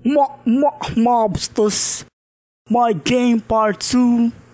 Mobsters, my game part 2.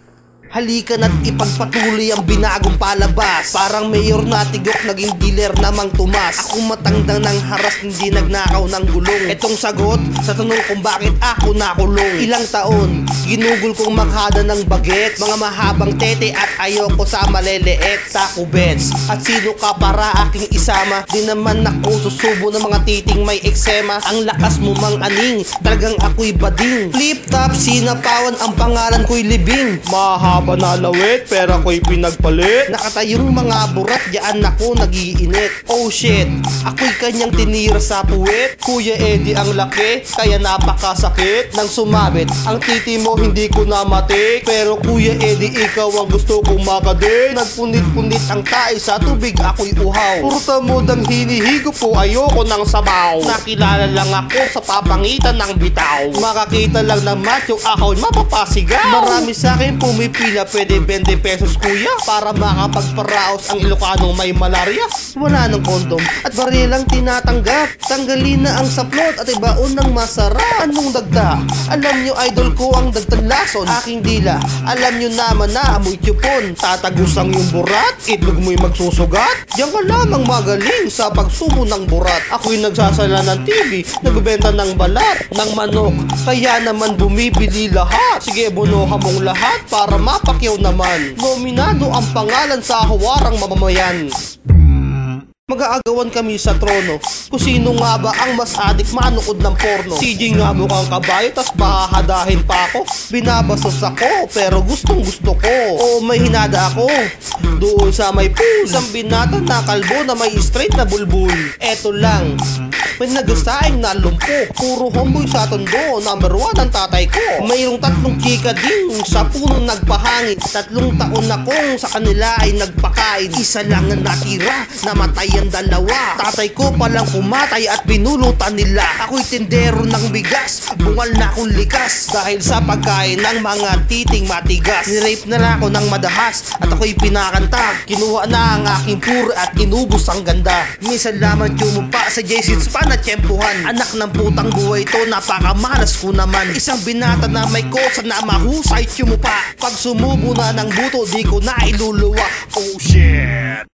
Halika na't ipagpatuloy ang binagong palabas. Parang mayor na tigok, naging dealer namang tumas. Ako matangdang ng haras, hindi nagnakaw ng gulong. Etong sagot sa tanong kung bakit ako nakulong. Ilang taon, ginugol kong maghada ng bagets. Mga mahabang tete at ayoko sa maleleet. Taco bets, at sino ka para aking isama? Di naman ako susubo ng mga titing may eksema. Ang lakas mo mang aning, talagang ako'y bading. Flip top, sinapawan, ang pangalan ko'y libing. Mahaba na lawit, pera ko'y pinagpalit. Nakatayong mga burat, diyan ako nagiinit. Oh shit, ako'y kanyang tinira sa puwet. Kuya Eddie ang laki, kaya napakasakit. Nang sumabit, ang titi mo hindi ko na matik. Pero Kuya Eddie, ikaw ang gusto kong makadik. Nagpunit-punit ang tae sa tubig, ako'y uhaw. Purta mo dang hinihigo po, ayoko ng sabaw. Nakilala lang ako sa papangitan ng bitaw. Makakita lang ng macho, ako'y mapapasigaw. Marami sa akin pumipili na pwede 20 pesos kuya para makapagparaos ang Ilocano may malaria. Wala ng kondom at barilang tinatanggap. Tanggalin na ang saplot at ibaon ng masarap. Anong dagda? Alam nyo idol ko ang dagtalason. Aking dila, alam nyo naman na amoy tiyupon. Tatagos ang yung burat, itlog mo'y magsusugat. Diyan ka lamang magaling sa pagsubo ng burat. Ako'y nagsasala ng TV, nagbebenta ng balat ng manok, kaya naman bumibili lahat. Sige, bunuha mong lahat para mapakyaw naman. Nominado ang pangalan sa hawarang mamamayan. Mag-aagawan kami sa trono kung sino nga ba ang mas adik manood ng porno. CJ nga mukhang kabayo, tas bahahadahin pa ako. Binabasos ako pero gustong gusto ko. O may hinada ako doon sa may pool. Isang binata na kalbo na may straight na bulbul. Eto lang, may nagasaing na lumpo. Puro homeboy sa tondo, number 1 ang tatay ko. Mayroong 3 chika din sa punong nagpahangin. 3 taon na kong sa kanila ay nagpakain. Isa lang ang natira, namatay ang dalawa. Tatay ko palang pumatay at binulutan nila. Ako'y tindero ng bigas, bungal na akong likas dahil sa pagkain ng mga titing matigas. Nirape na lang ako ng madahas at ako'y pinakanta. Kinuha na ang aking puro at inubos ang ganda. Minsan lamang tumumpa sa J6 pa na tiyempuhan. Anak ng putang buhay to, napakamalas ko naman. Isang binata na may kosa na mahusay tumupa. Pag sumubo na ng buto, di ko na iluluwa. Oh shit.